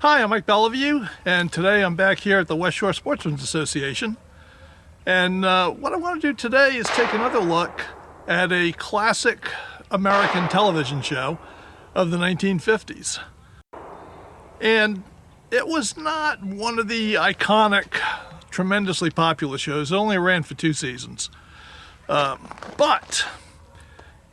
Hi, I'm Mike Beliveau, and today I'm back here at the West Shore Sportsmen's Association. And what I want to do today is take another look at a classic American television show of the 1950s. And it was not one of the iconic, tremendously popular shows. It only ran for 2 seasons. But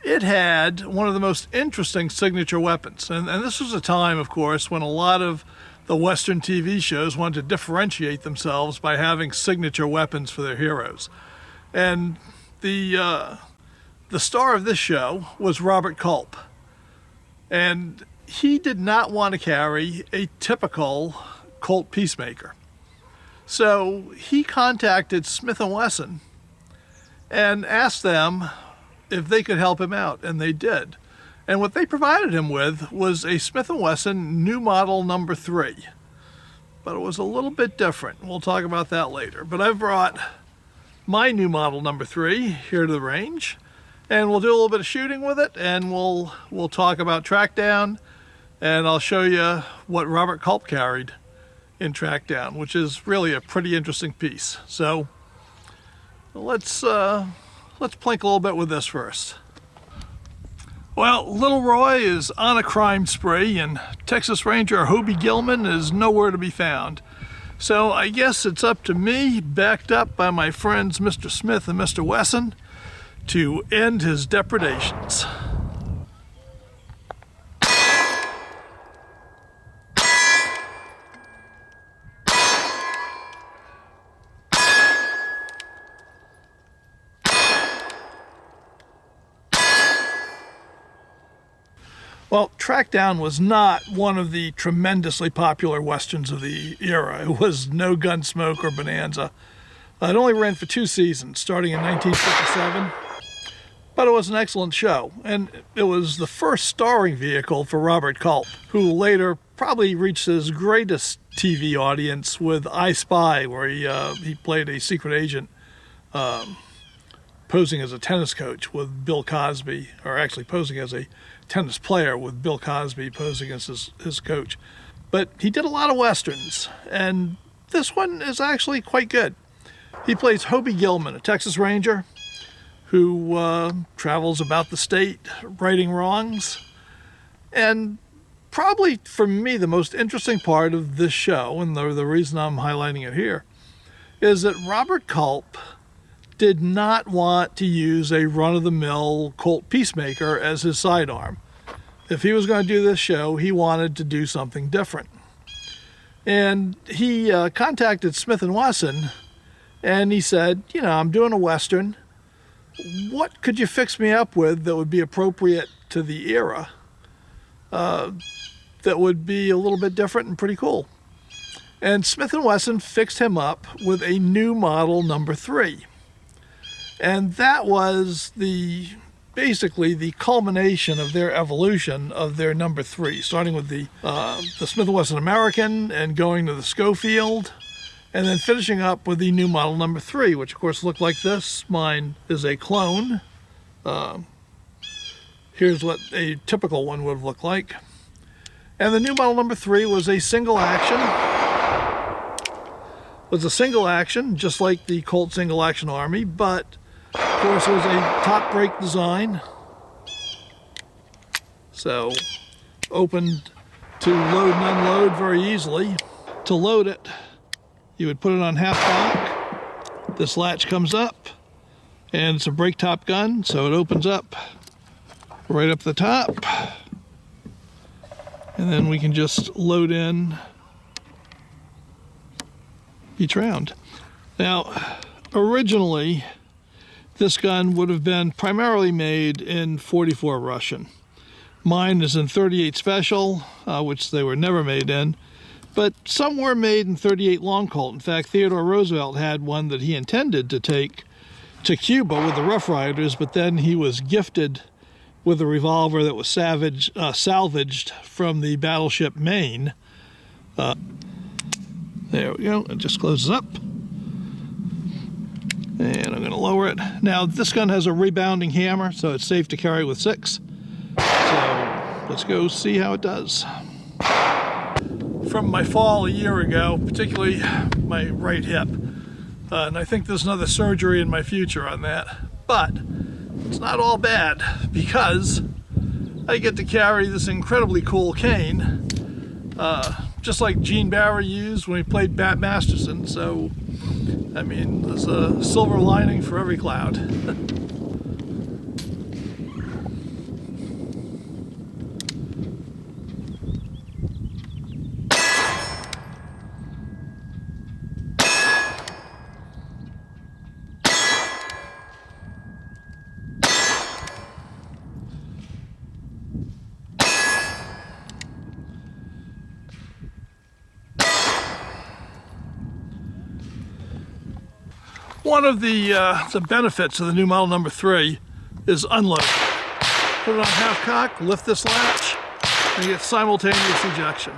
it had one of the most interesting signature weapons. And this was a time, of course, when a lot of the Western TV shows wanted to differentiate themselves by having signature weapons for their heroes. And the star of this show was Robert Culp. And he did not want to carry a typical Colt Peacemaker. So he contacted Smith & Wesson and asked them if they could help him out, and they did. And what they provided him with was a Smith & Wesson new model number 3. But it was a little bit different. We'll talk about that later. But I've brought my new model number 3 here to the range, and we'll do a little bit of shooting with it, and we'll talk about Trackdown, and I'll show you what Robert Culp carried in Trackdown, which is really a pretty interesting piece. So let's plink a little bit with this first. Well, Little Roy is on a crime spree, and Texas Ranger Hobie Gilman is nowhere to be found. So I guess it's up to me, backed up by my friends Mr. Smith and Mr. Wesson, to end his depredations. Well, Trackdown was not one of the tremendously popular westerns of the era. It was no Gunsmoke or Bonanza. It only ran for 2 seasons, starting in 1957. But it was an excellent show, and it was the first starring vehicle for Robert Culp, who later probably reached his greatest TV audience with I Spy, where he played a secret agent posing as a tennis coach with Bill Cosby, or actually posing as a tennis player with Bill Cosby posing as his coach. But he did a lot of westerns, and this one is actually quite good. He plays Hobie Gilman, a Texas Ranger who travels about the state righting wrongs. And probably for me the most interesting part of this show, and the reason I'm highlighting it here, is that Robert Culp did not want to use a run-of-the-mill Colt Peacemaker as his sidearm. If he was going to do this show, he wanted to do something different. And he contacted Smith & Wesson, and he said, I'm doing a Western. What could you fix me up with that would be appropriate to the era, that would be a little bit different and pretty cool? And Smith & Wesson fixed him up with a new model number 3. And that was basically the culmination of their evolution of their number 3, starting with the Smith & Wesson American and going to the Schofield, and then finishing up with the new model number 3, which of course looked like this. Mine is a clone. Here's what a typical one would have looked like. And the new model number 3 was a single action. Just like the Colt single action Army, but of course, it was a top brake design, so opened to load and unload very easily. To load it, you would put it on half cock. This latch comes up, and it's a brake top gun, so it opens up right up the top, and then we can just load in each round. Now, originally, this gun would have been primarily made in .44 Russian. Mine is in .38 Special, which they were never made in, but some were made in .38 Long Colt. In fact, Theodore Roosevelt had one that he intended to take to Cuba with the Rough Riders, but then he was gifted with a revolver that was salvaged from the battleship Maine. There we go, it just closes up. And I'm going to lower it. Now, this gun has a rebounding hammer, so it's safe to carry with 6. So let's go see how it does. from my fall a year ago, particularly my right hip. And I think there's another surgery in my future on that. But it's not all bad, because I get to carry this incredibly cool cane, just like Gene Barry used when he played Bat Masterson. So, I mean, there's a silver lining for every cloud. One of the benefits of the new model number 3 is unloading. Put it on half cock, lift this latch, and you get simultaneous ejection.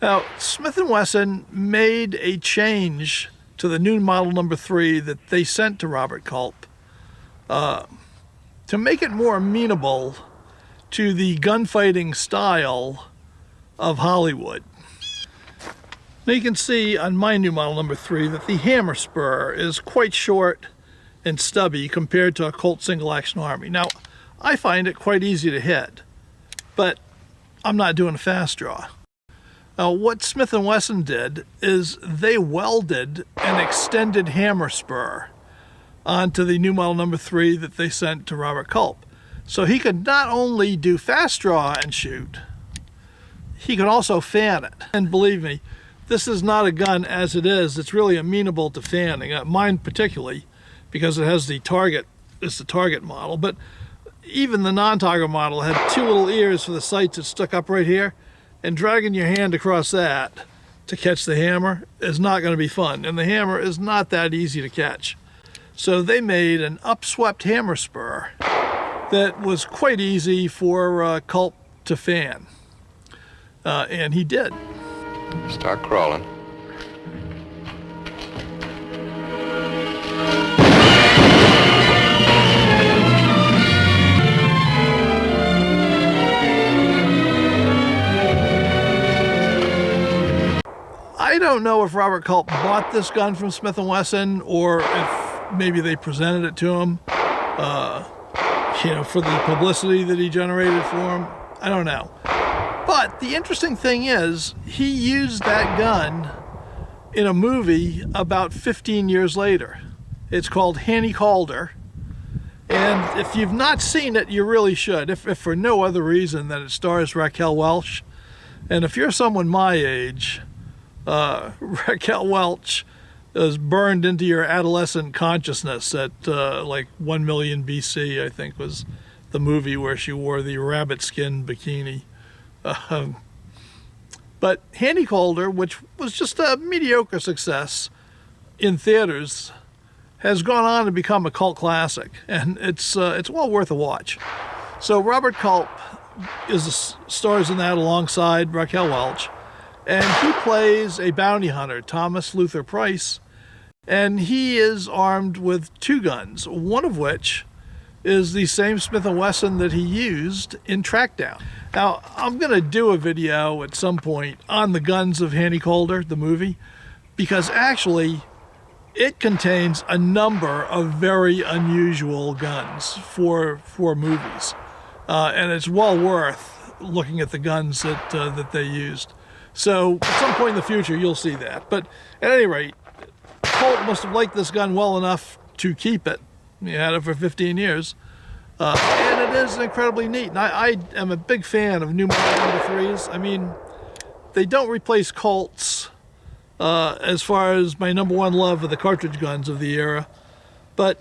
Now, Smith & Wesson made a change to the new model number 3 that they sent to Robert Culp to make it more amenable to the gunfighting style of Hollywood. Now you can see on my new model number 3 that the hammer spur is quite short and stubby compared to a Colt single action Army. Now, I find it quite easy to hit, but I'm not doing a fast draw. Now, what Smith & Wesson did is they welded an extended hammer spur onto the new model number 3 that they sent to Robert Culp. So he could not only do fast draw and shoot, he could also fan it. And believe me, this is not a gun as it is. It's really amenable to fanning. Mine particularly, because it has the target, it's the target model. But even the non-target model had 2 little ears for the sights that stuck up right here, and dragging your hand across that to catch the hammer is not going to be fun. And the hammer is not that easy to catch. So they made an upswept hammer spur that was quite easy for Culp to fan. And he did. Start crawling. I don't know if Robert Culp bought this gun from Smith & Wesson or if maybe they presented it to him, for the publicity that he generated for him. I don't know. But the interesting thing is, he used that gun in a movie about 15 years later. It's called Hanny Calder. And if you've not seen it, you really should, if for no other reason than it stars Raquel Welch. And if you're someone my age, Raquel Welch is burned into your adolescent consciousness at like 1 million BC, I think was the movie where she wore the rabbit skin bikini. But Handy Calder, which was just a mediocre success in theaters, has gone on to become a cult classic, and it's well worth a watch. So Robert Culp stars in that alongside Raquel Welch, and he plays a bounty hunter, Thomas Luther Price, and he is armed with 2 guns, one of which is the same Smith & Wesson that he used in Trackdown. Now, I'm going to do a video at some point on the guns of Handy Calder, the movie, because actually it contains a number of very unusual guns for movies. And it's well worth looking at the guns that they used. So at some point in the future, you'll see that. But at any rate, Colt must have liked this gun well enough to keep it. He had it for 15 years. And it is incredibly neat. And I am a big fan of new model number 3s. I mean, they don't replace Colts as far as my number 1 love of the cartridge guns of the era. But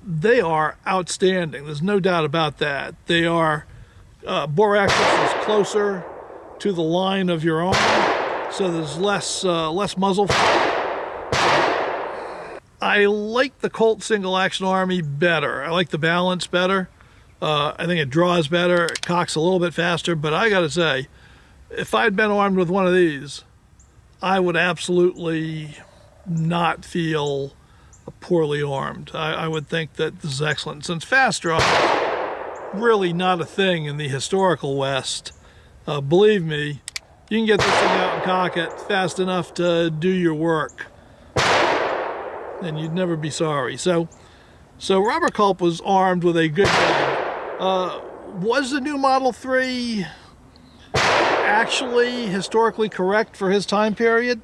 they are outstanding. There's no doubt about that. They are, bore axis is closer to the line of your arm, so there's less muzzle. I like the Colt single action Army better. I like the balance better. I think it draws better, it cocks a little bit faster, but I gotta say, if I'd been armed with one of these, I would absolutely not feel poorly armed. I would think that this is excellent. Since fast draw is really not a thing in the historical West, believe me, you can get this thing out and cock it fast enough to do your work, and you'd never be sorry. So Robert Culp was armed with a good gun. Was the new Model 3 actually historically correct for his time period?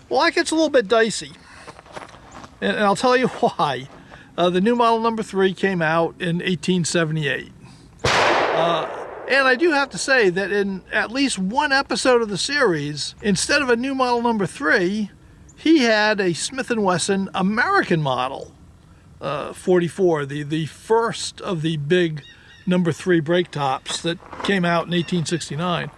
Well, that gets a little bit dicey, and I'll tell you why. The new model number 3 came out in 1878. And I do have to say that in at least one episode of the series, instead of a new model number 3, he had a Smith & Wesson American model 44, the first of the big number 3 brake tops that came out in 1869.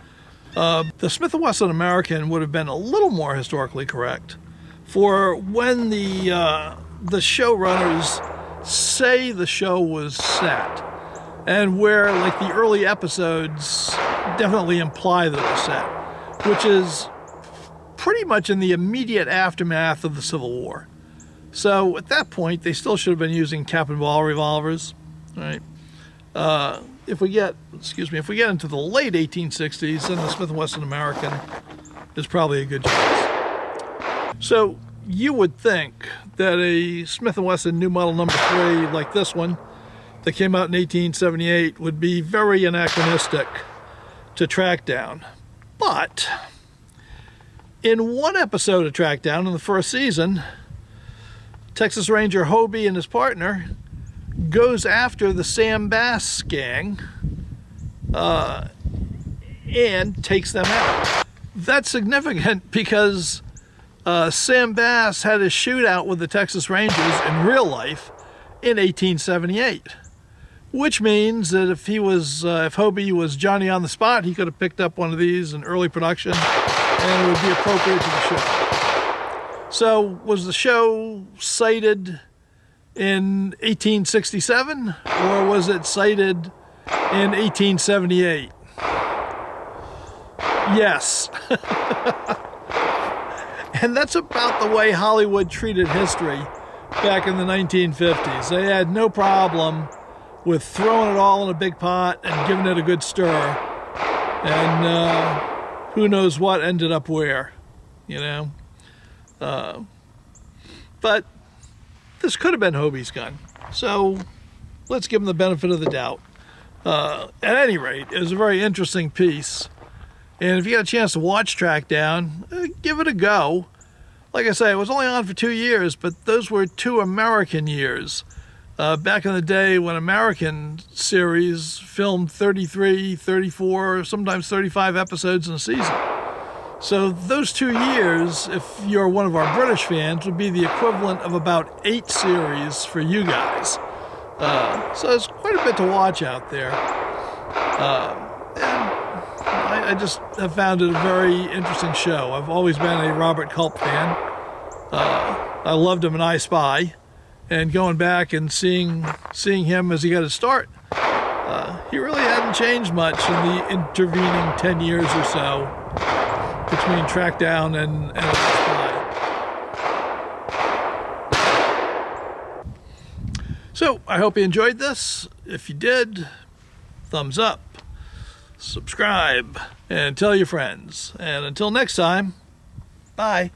The Smith & Wesson American would have been a little more historically correct, for when the showrunners say the show was set, and where like the early episodes definitely imply that it was set, which is pretty much in the immediate aftermath of the Civil War. So at that point, they still should have been using cap and ball revolvers, right? If we get into the late 1860s, then the Smith & Wesson American is probably a good choice. So you would think that a Smith & Wesson new model number 3 like this one that came out in 1878 would be very anachronistic to Trackdown. But in one episode of Trackdown in the first season, Texas Ranger Hobie and his partner goes after the Sam Bass gang and takes them out. That's significant because Sam Bass had a shootout with the Texas Rangers in real life in 1878, which means that if Hobie was Johnny on the spot, he could have picked up one of these in early production and it would be appropriate to the show. So was the show cited in 1867 or was it cited in 1878? Yes. And that's about the way Hollywood treated history back in the 1950s. They had no problem with throwing it all in a big pot and giving it a good stir. And who knows what ended up where, you know? But this could have been Hobie's gun. So let's give him the benefit of the doubt. At any rate, it was a very interesting piece. And if you got a chance to watch Trackdown, give it a go. Like I say, it was only on for 2 years, but those were 2 American years. Back in the day when American series filmed 33, 34, sometimes 35 episodes in a season. So those 2 years, if you're one of our British fans, would be the equivalent of about 8 series for you guys. So there's quite a bit to watch out there. And I just have found it a very interesting show. I've always been a Robert Culp fan. I loved him in I Spy, and going back and seeing him as he got his start, he really hadn't changed much in the intervening 10 years or so between Trackdown and I Spy. So I hope you enjoyed this. If you did, thumbs up, subscribe, and tell your friends. And until next time, bye.